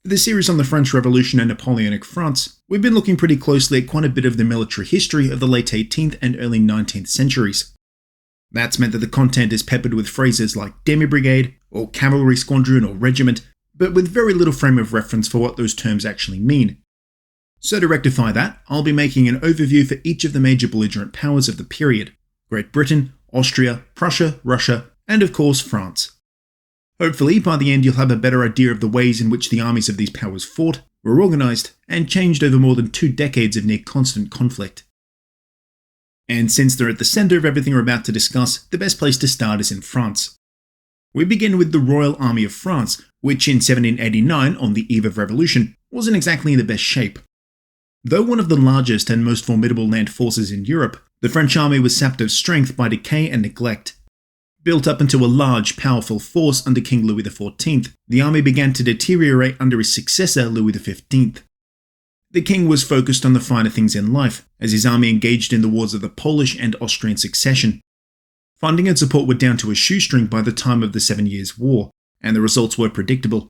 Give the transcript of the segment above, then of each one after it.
For the series on the French Revolution and Napoleonic France, we've been looking pretty closely at quite a bit of the military history of the late 18th and early 19th centuries. That's meant that the content is peppered with phrases like demi-brigade, or cavalry squadron or regiment, but with very little frame of reference for what those terms actually mean. So to rectify that, I'll be making an overview for each of the major belligerent powers of the period: Great Britain, Austria, Prussia, Russia, and of course France. Hopefully, by the end you'll have a better idea of the ways in which the armies of these powers fought, were organised, and changed over more than 2 decades of near constant conflict. And since they're at the centre of everything we're about to discuss, the best place to start is in France. We begin with the Royal Army of France, which in 1789, on the eve of revolution, wasn't exactly in the best shape. Though one of the largest and most formidable land forces in Europe, the French army was sapped of strength by decay and neglect. Built up into a large, powerful force under King Louis XIV, the army began to deteriorate under his successor Louis XV. The king was focused on the finer things in life, as his army engaged in the wars of the Polish and Austrian succession. Funding and support were down to a shoestring by the time of the 7 Years' War, and the results were predictable.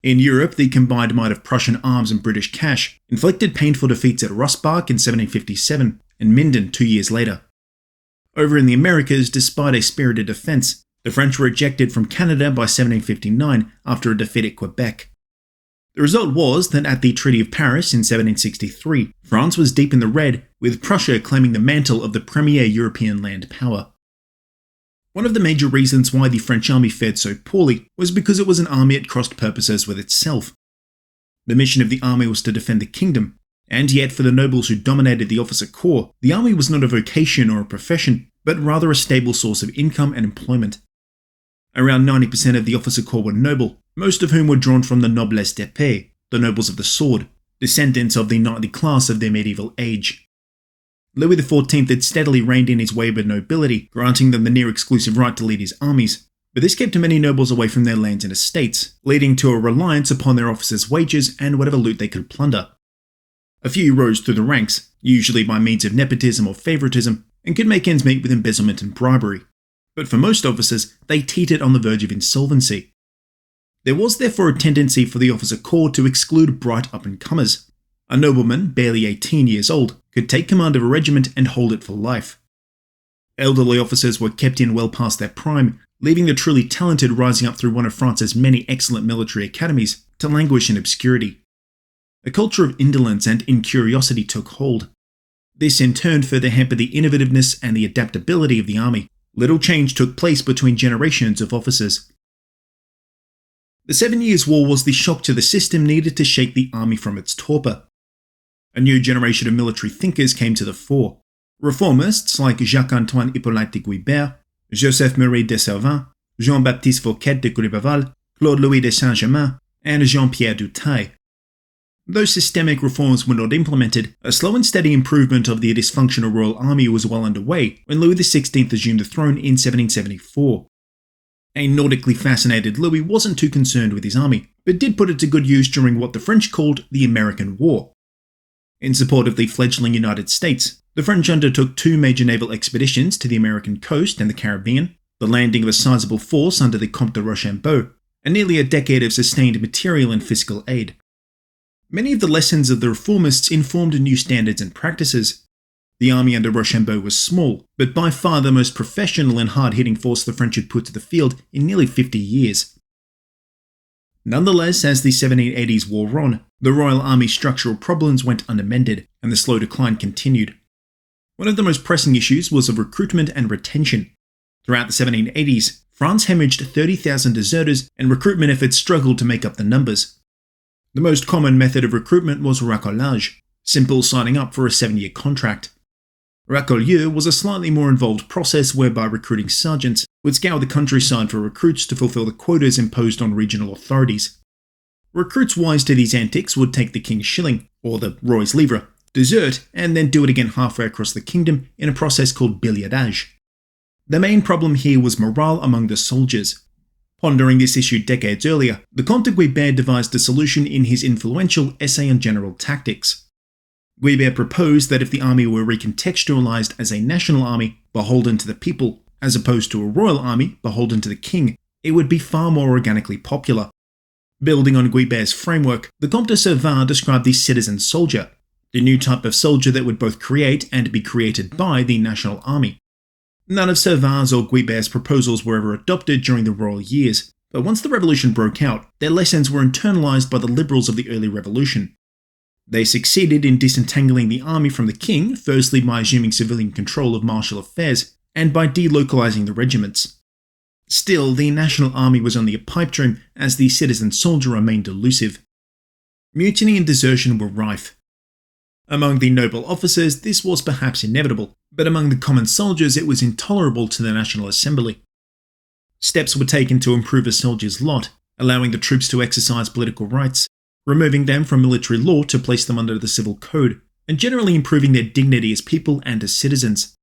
In Europe, the combined might of Prussian arms and British cash inflicted painful defeats at Rossbach in 1757 and Minden 2 years later. Over in the Americas, despite a spirited defence, the French were ejected from Canada by 1759 after a defeat at Quebec. The result was that at the Treaty of Paris in 1763, France was deep in the red, with Prussia claiming the mantle of the premier European land power. One of the major reasons why the French army fared so poorly was because it was an army at crossed purposes with itself. The mission of the army was to defend the kingdom, and yet for the nobles who dominated the officer corps, the army was not a vocation or a profession, but rather a stable source of income and employment. Around 90% of the officer corps were noble, most of whom were drawn from the noblesse d'épée, the nobles of the sword, descendants of the knightly class of their medieval age. Louis XIV had steadily reined in his wayward nobility, granting them the near-exclusive right to lead his armies, but this kept many nobles away from their lands and estates, leading to a reliance upon their officers' wages and whatever loot they could plunder. A few rose through the ranks, usually by means of nepotism or favouritism, and could make ends meet with embezzlement and bribery. But for most officers, they teetered on the verge of insolvency. There was therefore a tendency for the officer corps to exclude bright up-and-comers. A nobleman, barely 18 years old, could take command of a regiment and hold it for life. Elderly officers were kept in well past their prime, leaving the truly talented rising up through one of France's many excellent military academies to languish in obscurity. A culture of indolence and incuriosity took hold. This in turn further hampered the innovativeness and the adaptability of the army. Little change took place between generations of officers. The 7 Years' War was the shock to the system needed to shake the army from its torpor. A new generation of military thinkers came to the fore. Reformists like Jacques-Antoine Hippolyte de Guibert, Joseph-Marie de Servin, Jean-Baptiste Fouquet de Gribeval, Claude-Louis de Saint-Germain, and Jean-Pierre Dutheil. Though systemic reforms were not implemented, a slow and steady improvement of the dysfunctional royal army was well underway when Louis XVI assumed the throne in 1774. A Nordically fascinated Louis wasn't too concerned with his army, but did put it to good use during what the French called the American War. In support of the fledgling United States, the French undertook 2 major naval expeditions to the American coast and the Caribbean, the landing of a sizable force under the Comte de Rochambeau, and nearly a decade of sustained material and fiscal aid. Many of the lessons of the reformists informed new standards and practices. The army under Rochambeau was small, but by far the most professional and hard-hitting force the French had put to the field in nearly 50 years. Nonetheless, as the 1780s wore on, the Royal Army's structural problems went unamended, and the slow decline continued. One of the most pressing issues was of recruitment and retention. Throughout the 1780s, France hemorrhaged 30,000 deserters, and recruitment efforts struggled to make up the numbers. The most common method of recruitment was racolage, simple signing up for a 7-year contract. Racolieu was a slightly more involved process whereby recruiting sergeants would scour the countryside for recruits to fulfill the quotas imposed on regional authorities. Recruits wise to these antics would take the king's shilling, or the roy's livre, desert, and then do it again halfway across the kingdom in a process called billettage. The main problem here was morale among the soldiers. Pondering this issue decades earlier, the Comte de Guibert devised a solution in his influential Essay on General Tactics. Guibert proposed that if the army were recontextualized as a national army beholden to the people, as opposed to a royal army beholden to the king, it would be far more organically popular. Building on Guibert's framework, the Comte de Servan described the citizen soldier, the new type of soldier that would both create and be created by the national army. None of Servan's or Guibert's proposals were ever adopted during the royal years, but once the revolution broke out, their lessons were internalized by the liberals of the early revolution. They succeeded in disentangling the army from the king, firstly by assuming civilian control of martial affairs, and by delocalizing the regiments. Still, the national army was only a pipe dream, as the citizen soldier remained elusive. Mutiny and desertion were rife. Among the noble officers, this was perhaps inevitable, but among the common soldiers it was intolerable to the National Assembly. Steps were taken to improve a soldier's lot, allowing the troops to exercise political rights, removing them from military law to place them under the civil code, and generally improving their dignity as people and as citizens.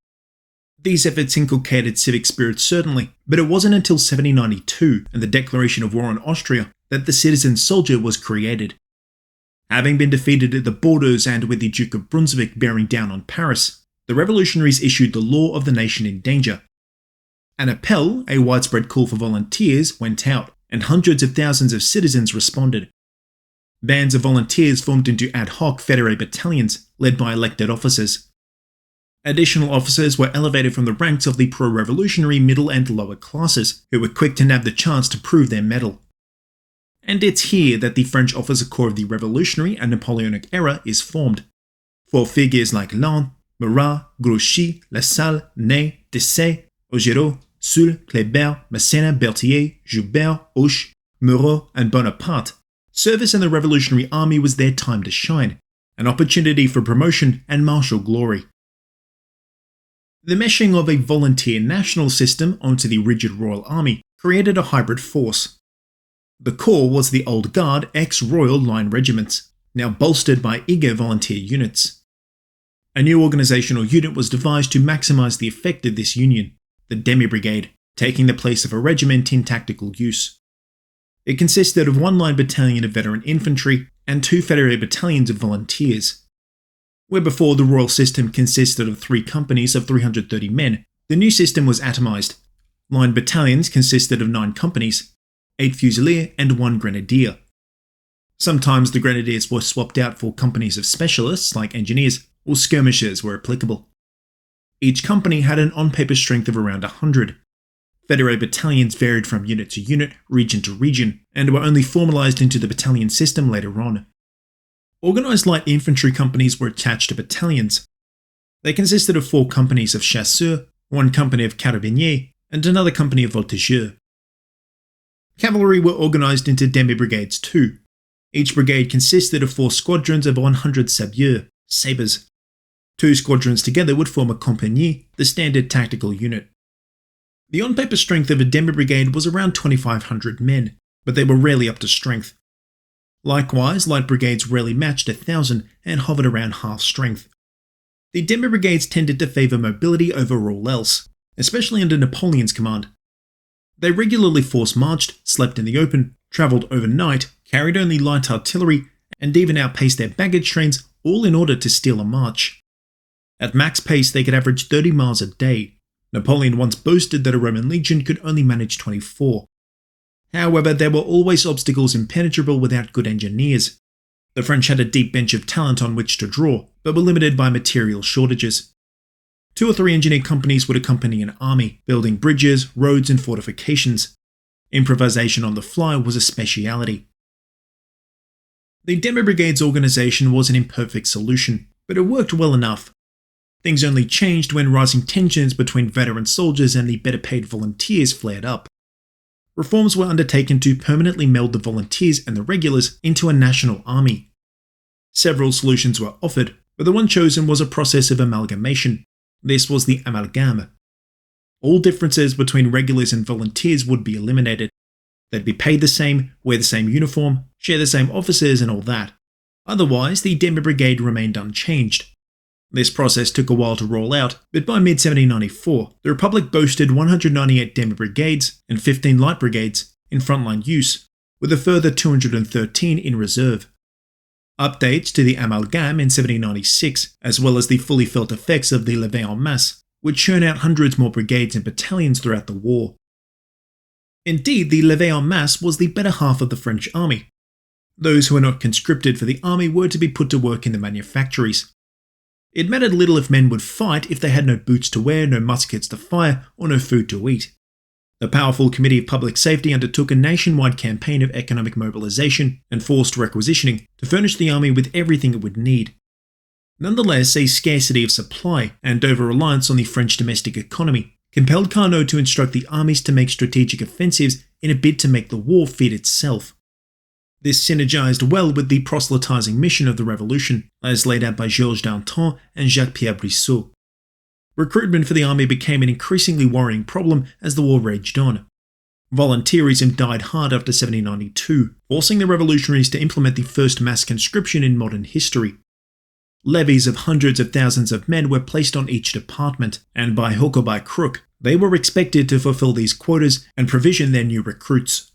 These efforts inculcated civic spirit certainly, but it wasn't until 1792 and the declaration of war on Austria that the citizen soldier was created. Having been defeated at the borders and with the Duke of Brunswick bearing down on Paris, the revolutionaries issued the law of the nation in danger. An appel, a widespread call for volunteers, went out, and hundreds of thousands of citizens responded. Bands of volunteers formed into ad hoc fédéré battalions, led by elected officers. Additional officers were elevated from the ranks of the pro-revolutionary middle and lower classes, who were quick to nab the chance to prove their mettle. And it's here that the French officer corps of the Revolutionary and Napoleonic era is formed. For figures like Lannes, Murat, Grouchy, Lassalle, Ney, Desaix, Augereau, Soult, Kléber, Massena, Berthier, Joubert, Hoche, Moreau, and Bonaparte, service in the Revolutionary Army was their time to shine, an opportunity for promotion and martial glory. The meshing of a volunteer national system onto the rigid Royal Army created a hybrid force. The corps was the old guard ex-Royal Line regiments, now bolstered by eager volunteer units. A new organisational unit was devised to maximise the effect of this union, the Demi-Brigade, taking the place of a regiment in tactical use. It consisted of one line battalion of veteran infantry and two fédéré battalions of volunteers. Where before the royal system consisted of 3 companies of 330 men, the new system was atomised. Line battalions consisted of 9 companies, 8 fusilier and 1 grenadier. Sometimes the grenadiers were swapped out for companies of specialists like engineers or skirmishers where applicable. Each company had an on-paper strength of around 100. Fédéré battalions varied from unit to unit, region to region, and were only formalised into the battalion system later on. Organised light infantry companies were attached to battalions. They consisted of 4 companies of chasseurs, 1 company of carabiniers, and another company of voltigeurs. Cavalry were organised into demi-brigades too. Each brigade consisted of 4 squadrons of 100 sabreurs, sabres. 2 squadrons together would form a compagnie, the standard tactical unit. The on-paper strength of a demi-brigade was around 2,500 men, but they were rarely up to strength. Likewise, light brigades rarely matched 1,000 and hovered around half strength. The demi-brigades tended to favour mobility over all else, especially under Napoleon's command. They regularly force-marched, slept in the open, travelled overnight, carried only light artillery, and even outpaced their baggage trains, all in order to steal a march. At max pace, they could average 30 miles a day. Napoleon once boasted that a Roman legion could only manage 24. However, there were always obstacles impenetrable without good engineers. The French had a deep bench of talent on which to draw, but were limited by material shortages. 2 or 3 engineer companies would accompany an army, building bridges, roads, and fortifications. Improvisation on the fly was a speciality. The demi-brigade's organisation was an imperfect solution, but it worked well enough. Things only changed when rising tensions between veteran soldiers and the better-paid volunteers flared up. Reforms were undertaken to permanently meld the volunteers and the regulars into a national army. Several solutions were offered, but the one chosen was a process of amalgamation. This was the amalgame. All differences between regulars and volunteers would be eliminated. They'd be paid the same, wear the same uniform, share the same officers and all that. Otherwise, the demi-brigade remained unchanged. This process took a while to roll out, but by mid-1794, the Republic boasted 198 demi-brigades and 15 light brigades in frontline use, with a further 213 in reserve. Updates to the amalgame in 1796, as well as the fully felt effects of the levée en masse, would churn out hundreds more brigades and battalions throughout the war. Indeed, the levée en masse was the better half of the French army, Those who were not conscripted for the army were to be put to work in the manufactories. It mattered little if men would fight if they had no boots to wear, no muskets to fire, or no food to eat. The powerful Committee of Public Safety undertook a nationwide campaign of economic mobilization and forced requisitioning to furnish the army with everything it would need. Nonetheless, a scarcity of supply and over-reliance on the French domestic economy compelled Carnot to instruct the armies to make strategic offensives in a bid to make the war feed itself. This synergized well with the proselytizing mission of the revolution, as laid out by Georges Danton and Jacques-Pierre Brissot. Recruitment for the army became an increasingly worrying problem as the war raged on. Volunteerism died hard after 1792, forcing the revolutionaries to implement the first mass conscription in modern history. Levies of hundreds of thousands of men were placed on each department, and by hook or by crook, they were expected to fulfill these quotas and provision their new recruits.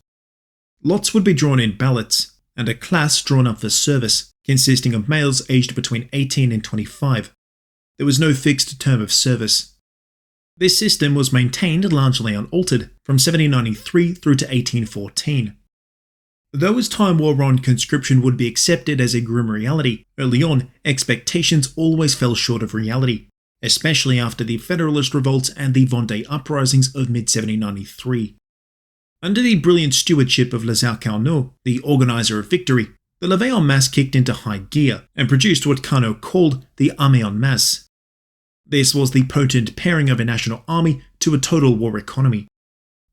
Lots would be drawn in ballots, and a class drawn up for service, consisting of males aged between 18 and 25. There was no fixed term of service. This system was maintained largely unaltered from 1793 through to 1814. Though as time wore on conscription would be accepted as a grim reality, early on expectations always fell short of reality, especially after the Federalist revolts and the Vendée uprisings of mid-1793. Under the brilliant stewardship of Lazare Carnot, the organiser of victory, the levée en masse kicked into high gear and produced what Carnot called the armée en masse. This was the potent pairing of a national army to a total war economy.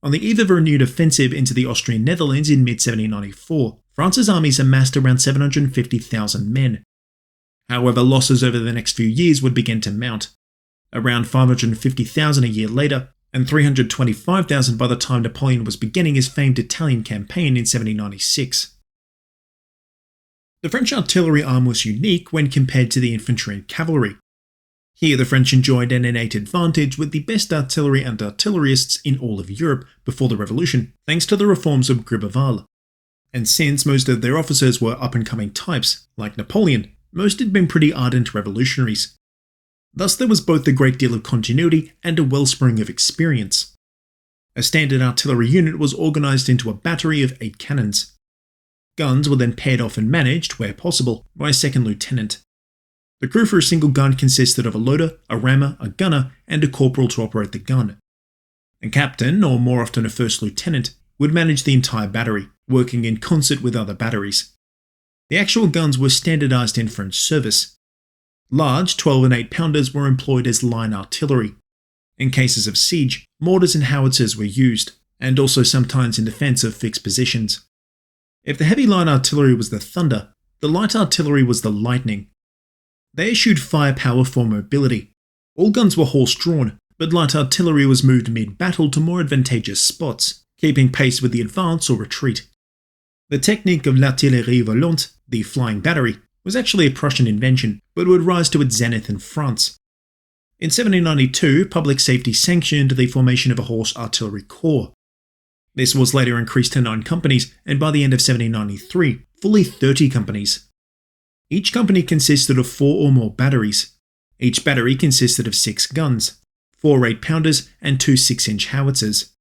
On the eve of a renewed offensive into the Austrian Netherlands in mid-1794, France's armies amassed around 750,000 men. However, losses over the next few years would begin to mount. Around 550,000 a year later, and 325,000 by the time Napoleon was beginning his famed Italian campaign in 1796. The French artillery arm was unique when compared to the infantry and cavalry. Here the French enjoyed an innate advantage with the best artillery and artillerists in all of Europe before the Revolution, thanks to the reforms of Gribeauval. And since most of their officers were up-and-coming types, like Napoleon, most had been pretty ardent revolutionaries. Thus there was both a great deal of continuity and a wellspring of experience. A standard artillery unit was organised into a battery of 8 cannons. Guns were then paired off and managed, where possible, by a second lieutenant. The crew for a single gun consisted of a loader, a rammer, a gunner, and a corporal to operate the gun. A captain, or more often a first lieutenant, would manage the entire battery, working in concert with other batteries. The actual guns were standardised in French service. Large 12 and 8 pounders were employed as line artillery. In cases of siege, mortars and howitzers were used, and also sometimes in defence of fixed positions. If the heavy line artillery was the Thunder, the light artillery was the Lightning. They issued firepower for mobility. All guns were horse-drawn, but light artillery was moved mid-battle to more advantageous spots, keeping pace with the advance or retreat. The technique of l'artillerie volante, the flying battery, was actually a Prussian invention, but would rise to its zenith in France. In 1792, public safety sanctioned the formation of a horse artillery corps. This was later increased to 9 companies, and by the end of 1793, fully 30 companies. Each company consisted of 4 or more batteries. Each battery consisted of 6 guns, 4 8-pounders and 2 6-inch howitzers.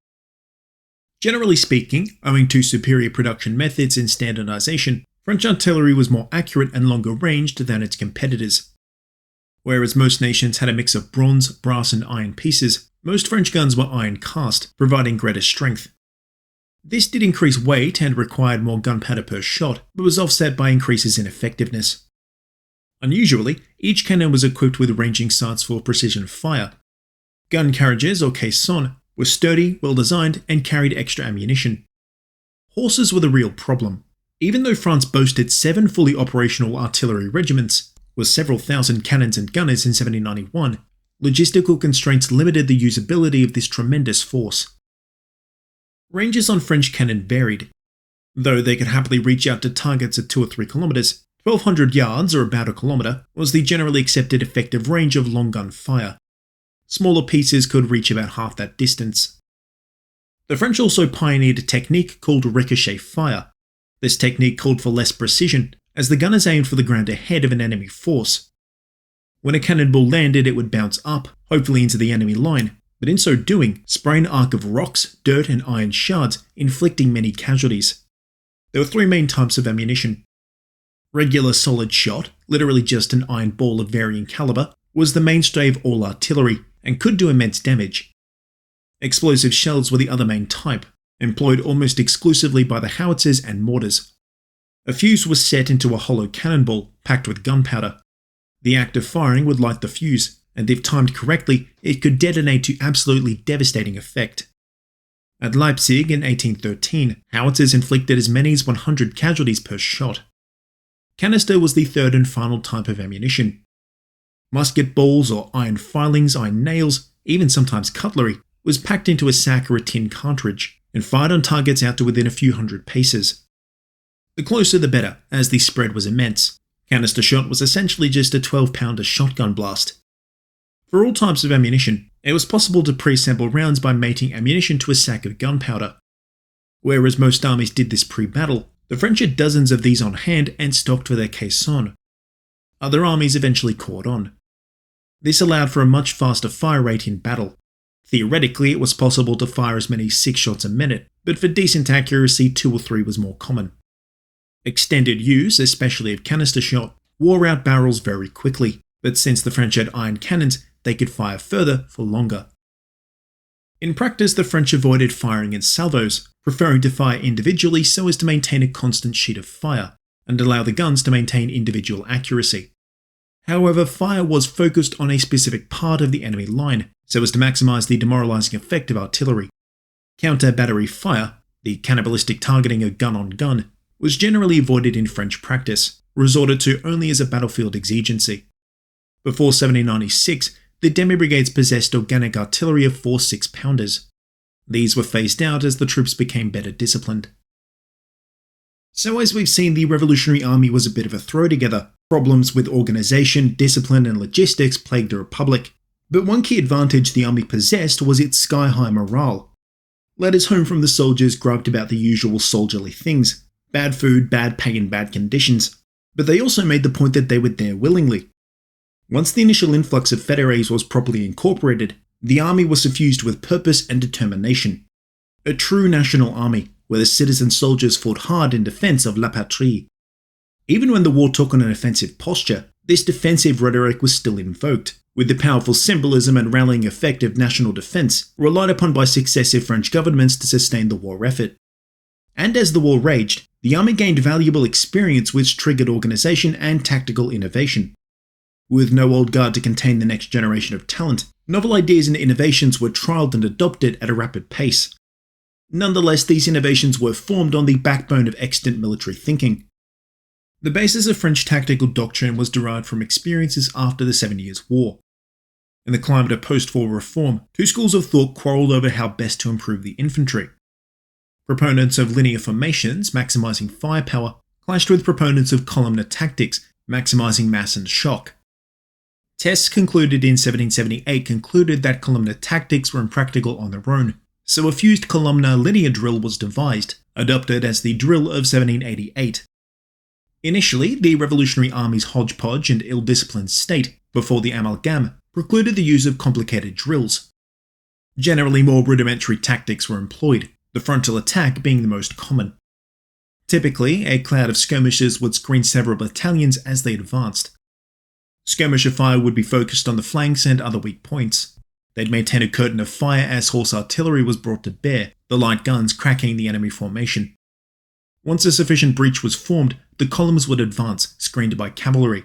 Generally speaking, owing to superior production methods and standardization, French artillery was more accurate and longer ranged than its competitors. Whereas most nations had a mix of bronze, brass and iron pieces, most French guns were iron cast, providing greater strength. This did increase weight and required more gunpowder per shot, but was offset by increases in effectiveness. Unusually, each cannon was equipped with ranging sights for precision fire. Gun carriages, or caissons, were sturdy, well-designed, and carried extra ammunition. Horses were the real problem. Even though France boasted 7 fully operational artillery regiments, with several thousand cannons and gunners in 1791, logistical constraints limited the usability of this tremendous force. Ranges on French cannon varied. Though they could happily reach out to targets at 2 or 3 kilometres, 1,200 yards, or about a kilometre, was the generally accepted effective range of long gun fire. Smaller pieces could reach about half that distance. The French also pioneered a technique called ricochet fire. This technique called for less precision, as the gunners aimed for the ground ahead of an enemy force. When a cannonball landed, it would bounce up, hopefully into the enemy line, but in so doing, spray an arc of rocks, dirt and iron shards, inflicting many casualties. There were three main types of ammunition. Regular solid shot, literally just an iron ball of varying caliber, was the mainstay of all artillery and could do immense damage. Explosive shells were the other main type, employed almost exclusively by the howitzers and mortars. A fuse was set into a hollow cannonball packed with gunpowder. The act of firing would light the fuse, and if timed correctly, it could detonate to absolutely devastating effect. At Leipzig in 1813, howitzers inflicted as many as 100 casualties per shot. Canister was the third and final type of ammunition. Musket balls or iron filings, iron nails, even sometimes cutlery, was packed into a sack or a tin cartridge and fired on targets out to within a few hundred paces. The closer the better, as the spread was immense. Canister shot was essentially just a 12-pounder shotgun blast. For all types of ammunition, it was possible to pre-assemble rounds by mating ammunition to a sack of gunpowder. Whereas most armies did this pre-battle, the French had dozens of these on hand and stocked for their caisson. Other armies eventually caught on. This allowed for a much faster fire rate in battle. Theoretically, it was possible to fire as many as 6 shots a minute, but for decent accuracy, 2 or 3 was more common. Extended use, especially of canister shot, wore out barrels very quickly, but since the French had iron cannons, they could fire further for longer. In practice, the French avoided firing in salvos, preferring to fire individually so as to maintain a constant sheet of fire, and allow the guns to maintain individual accuracy. However, fire was focused on a specific part of the enemy line, so as to maximise the demoralising effect of artillery. Counter-battery fire, the cannibalistic targeting of gun-on-gun, was generally avoided in French practice, resorted to only as a battlefield exigency. Before 1796, the demi-brigades possessed organic artillery of 4 6-pounders. These were phased out as the troops became better disciplined. So as we've seen, the Revolutionary Army was a bit of a throw-together. Problems with organisation, discipline and logistics plagued the Republic, but one key advantage the army possessed was its sky-high morale. Letters home from the soldiers griped about the usual soldierly things: bad food, bad pay and bad conditions, but they also made the point that they were there willingly. Once the initial influx of fédérés was properly incorporated, the army was suffused with purpose and determination. A true national army, where the citizen soldiers fought hard in defence of la patrie. Even when the war took on an offensive posture, this defensive rhetoric was still invoked, with the powerful symbolism and rallying effect of national defence relied upon by successive French governments to sustain the war effort. And as the war raged, the army gained valuable experience which triggered organisation and tactical innovation. With no old guard to contain the next generation of talent, novel ideas and innovations were trialled and adopted at a rapid pace. Nonetheless, these innovations were formed on the backbone of extant military thinking. The basis of French tactical doctrine was derived from experiences after the 7 Years' War. In the climate of post-war reform, 2 schools of thought quarrelled over how best to improve the infantry. Proponents of linear formations, maximising firepower, clashed with proponents of columnar tactics, maximising mass and shock. Tests concluded in 1778 concluded that columnar tactics were impractical on their own, so a fused columnar linear drill was devised, adopted as the drill of 1788. Initially, the Revolutionary Army's hodgepodge and ill-disciplined state, before the amalgam, precluded the use of complicated drills. Generally, more rudimentary tactics were employed, the frontal attack being the most common. Typically, a cloud of skirmishers would screen several battalions as they advanced. Skirmisher fire would be focused on the flanks and other weak points. They'd maintain a curtain of fire as horse artillery was brought to bear, the light guns cracking the enemy formation. Once a sufficient breach was formed, the columns would advance, screened by cavalry.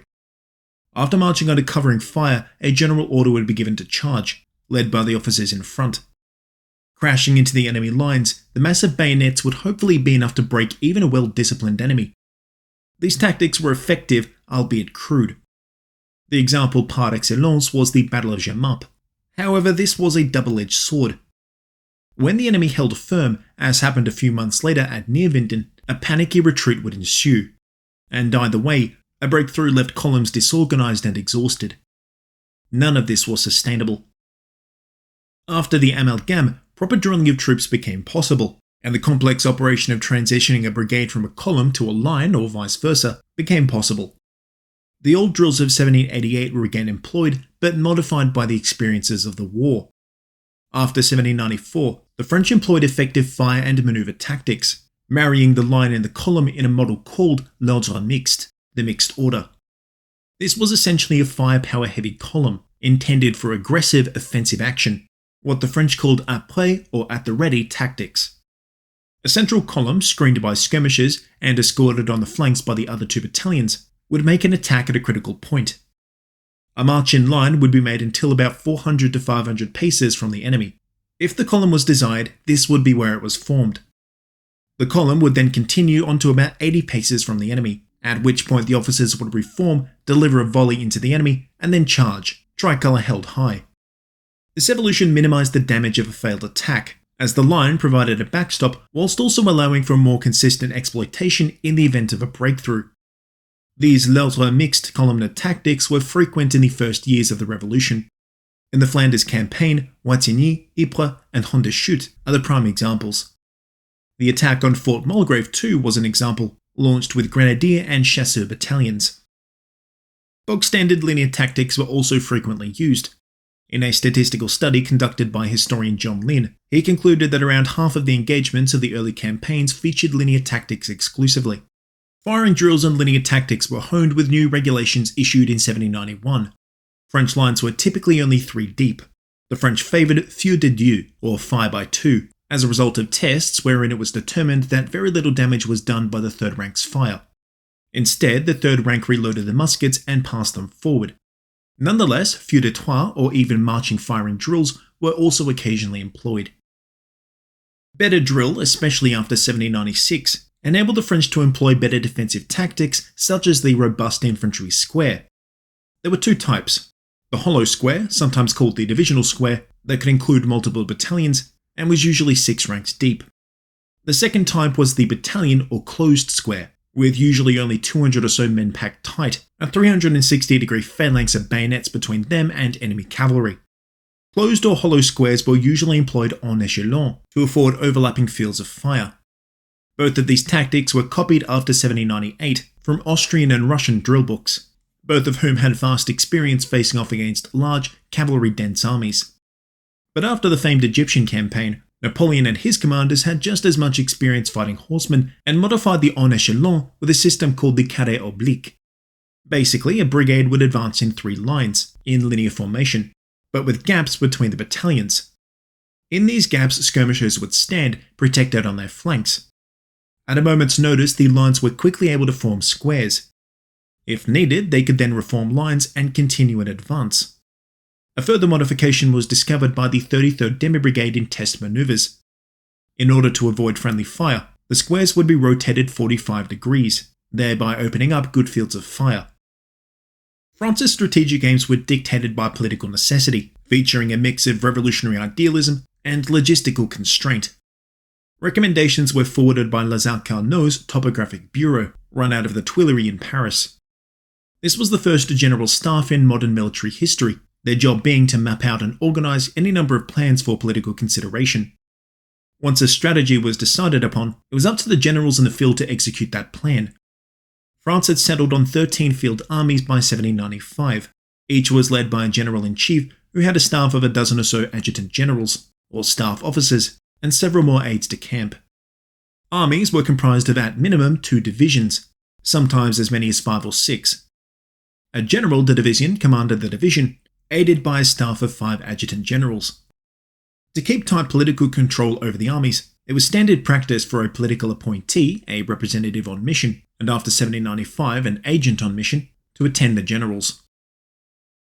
After marching under covering fire, a general order would be given to charge, led by the officers in front. Crashing into the enemy lines, the massive bayonets would hopefully be enough to break even a well-disciplined enemy. These tactics were effective, albeit crude. The example par excellence was the Battle of Jemappes. However, this was a double-edged sword. When the enemy held firm, as happened a few months later at Neerwinden, a panicky retreat would ensue. And either way, a breakthrough left columns disorganised and exhausted. None of this was sustainable. After the amalgam, proper drilling of troops became possible, and the complex operation of transitioning a brigade from a column to a line or vice versa became possible. The old drills of 1788 were again employed, but modified by the experiences of the war. After 1794, the French employed effective fire and manoeuvre tactics, marrying the line and the column in a model called l'ordre mixte, the mixed order. This was essentially a firepower-heavy column, intended for aggressive offensive action, what the French called après or at the ready tactics. A central column screened by skirmishers and escorted on the flanks by the other two battalions would make an attack at a critical point. A march in line would be made until about 400 to 500 paces from the enemy. If the column was desired, this would be where it was formed. The column would then continue on to about 80 paces from the enemy, at which point the officers would reform, deliver a volley into the enemy, and then charge, tricolour held high. This evolution minimised the damage of a failed attack, as the line provided a backstop whilst also allowing for a more consistent exploitation in the event of a breakthrough. These l'ordre mixte columnar tactics were frequent in the first years of the revolution. In the Flanders campaign, Wattignies, Ypres, and Hondschoote are the prime examples. The attack on Fort Mulgrave too was an example, launched with grenadier and chasseur battalions. Bog-standard linear tactics were also frequently used. In a statistical study conducted by historian John Lynn, he concluded that around half of the engagements of the early campaigns featured linear tactics exclusively. Firing drills and linear tactics were honed with new regulations issued in 1791. French lines were typically only 3 deep. The French favoured feu de Dieu, or fire by 2, as a result of tests wherein it was determined that very little damage was done by the third rank's fire. Instead, the third rank reloaded the muskets and passed them forward. Nonetheless, feu de trois, or even marching firing drills, were also occasionally employed. Better drill, especially after 1796, enabled the French to employ better defensive tactics such as the robust infantry square. There were 2 types: the hollow square, sometimes called the divisional square, that could include multiple battalions and was usually 6 ranks deep. The second type was the battalion or closed square, with usually only 200 or so men packed tight, a 360-degree phalanx of bayonets between them and enemy cavalry. Closed or hollow squares were usually employed en echelon to afford overlapping fields of fire. Both of these tactics were copied after 1798 from Austrian and Russian drill books, both of whom had vast experience facing off against large, cavalry-dense armies. But after the famed Egyptian campaign, Napoleon and his commanders had just as much experience fighting horsemen and modified the en echelon with a system called the carré oblique. Basically, a brigade would advance in 3 lines, in linear formation, but with gaps between the battalions. In these gaps, skirmishers would stand, protected on their flanks. At a moment's notice, the lines were quickly able to form squares. If needed, they could then reform lines and continue in advance. A further modification was discovered by the 33rd Demi Brigade in test maneuvers. In order to avoid friendly fire, the squares would be rotated 45 degrees, thereby opening up good fields of fire. France's strategic aims were dictated by political necessity, featuring a mix of revolutionary idealism and logistical constraint. Recommendations were forwarded by Lazare Carnot's Topographic Bureau, run out of the Tuileries in Paris. This was the first general staff in modern military history, their job being to map out and organise any number of plans for political consideration. Once a strategy was decided upon, it was up to the generals in the field to execute that plan. France had settled on 13 field armies by 1795. Each was led by a general-in-chief who had a staff of a dozen or so adjutant generals, or staff officers, and several more aides-de-camp. Armies were comprised of at minimum 2 divisions, sometimes as many as 5 or 6. A general de division commanded the division, aided by a staff of 5 adjutant generals. To keep tight political control over the armies, it was standard practice for a political appointee, a representative on mission, and after 1795 an agent on mission, to attend the generals.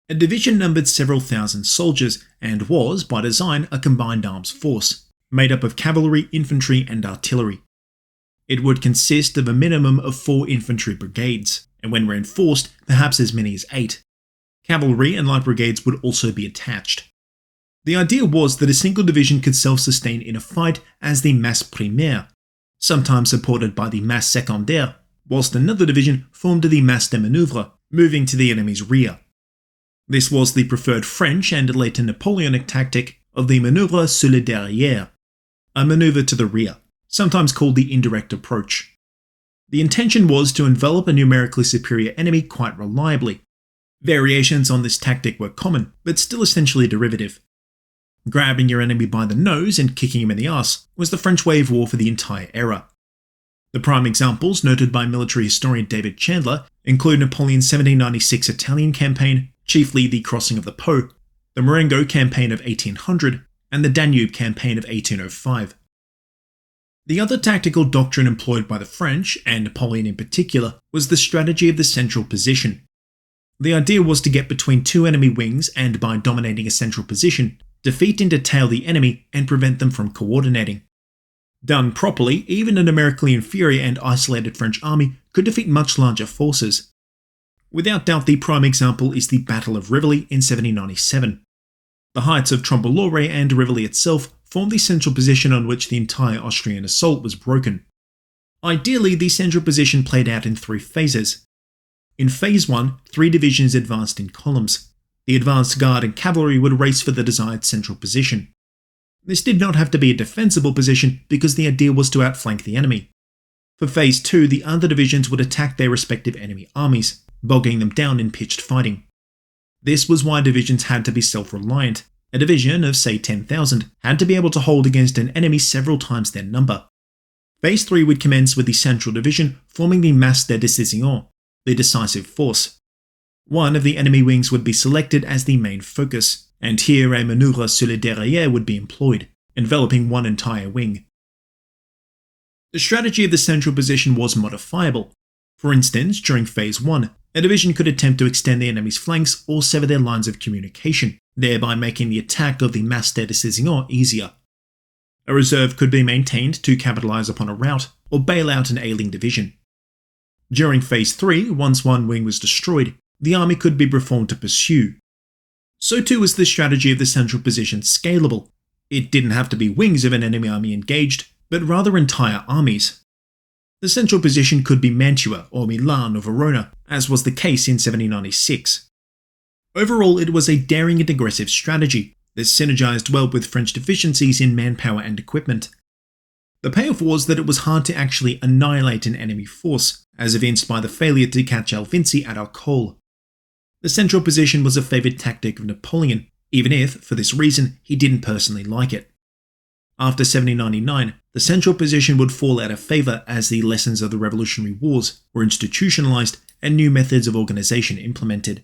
A division numbered several thousand soldiers and was, by design, a combined arms force, made up of cavalry, infantry, and artillery. It would consist of a minimum of 4 infantry brigades, and when reinforced, perhaps as many as 8. Cavalry and light brigades would also be attached. The idea was that a single division could self-sustain in a fight as the masse primaire, sometimes supported by the masse secondaire, whilst another division formed the masse de manœuvre, moving to the enemy's rear. This was the preferred French and later Napoleonic tactic of the manœuvre sur le derrière, a maneuver to the rear, sometimes called the indirect approach. The intention was to envelop a numerically superior enemy quite reliably. Variations on this tactic were common, but still essentially derivative. Grabbing your enemy by the nose and kicking him in the arse was the French way of war for the entire era. The prime examples, noted by military historian David Chandler, include Napoleon's 1796 Italian campaign, chiefly the crossing of the Po, the Marengo campaign of 1800, and the Danube campaign of 1805. The other tactical doctrine employed by the French, and Napoleon in particular, was the strategy of the central position. The idea was to get between two enemy wings and, by dominating a central position, defeat and detail the enemy and prevent them from coordinating. Done properly, even a numerically inferior and isolated French army could defeat much larger forces. Without doubt, the prime example is the Battle of Rivoli in 1797. The heights of Trombolore and Rivoli itself formed the central position on which the entire Austrian assault was broken. Ideally, the central position played out in three phases. In Phase 1, 3 divisions advanced in columns. The advanced guard and cavalry would race for the desired central position. This did not have to be a defensible position because the idea was to outflank the enemy. For Phase 2, the other divisions would attack their respective enemy armies, bogging them down in pitched fighting. This was why divisions had to be self-reliant. A division of, say, 10,000 had to be able to hold against an enemy several times their number. Phase 3 would commence with the central division forming the masse de décision, the decisive force. One of the enemy wings would be selected as the main focus, and here a manœuvre sur le derrière would be employed, enveloping one entire wing. The strategy of the central position was modifiable. For instance, during Phase 1, a division could attempt to extend the enemy's flanks or sever their lines of communication, thereby making the attack of the masse de décision easier. A reserve could be maintained to capitalize upon a rout or bail out an ailing division. During Phase 3, once one wing was destroyed, the army could be reformed to pursue. So too was the strategy of the central position scalable. It didn't have to be wings of an enemy army engaged, but rather entire armies. The central position could be Mantua or Milan or Verona, as was the case in 1796. Overall, it was a daring and aggressive strategy that synergized well with French deficiencies in manpower and equipment. The payoff was that it was hard to actually annihilate an enemy force, as evinced by the failure to catch Alvinzi at Arcole. The central position was a favoured tactic of Napoleon, even if, for this reason, he didn't personally like it. After 1799, the central position would fall out of favour as the lessons of the Revolutionary Wars were institutionalised and new methods of organisation implemented.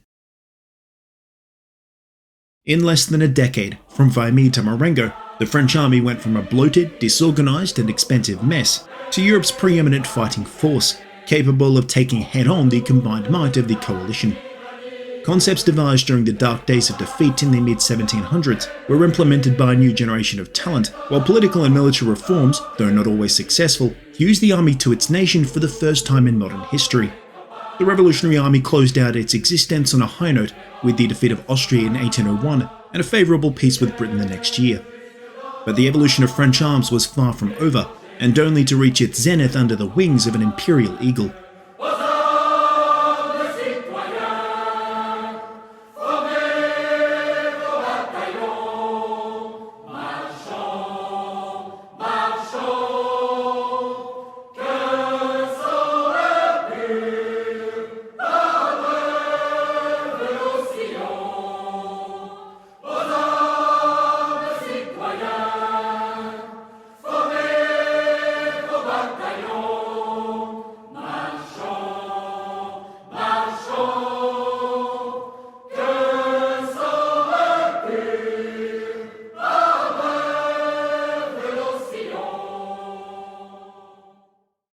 In less than a decade, from Vimy to Marengo, the French army went from a bloated, disorganised and expensive mess to Europe's preeminent fighting force, capable of taking head-on the combined might of the coalition. Concepts devised during the dark days of defeat in the mid-1700s were implemented by a new generation of talent, while political and military reforms, though not always successful, used the army to its nation for the first time in modern history. The Revolutionary Army closed out its existence on a high note with the defeat of Austria in 1801 and a favourable peace with Britain the next year. But the evolution of French arms was far from over, and only to reach its zenith under the wings of an imperial eagle.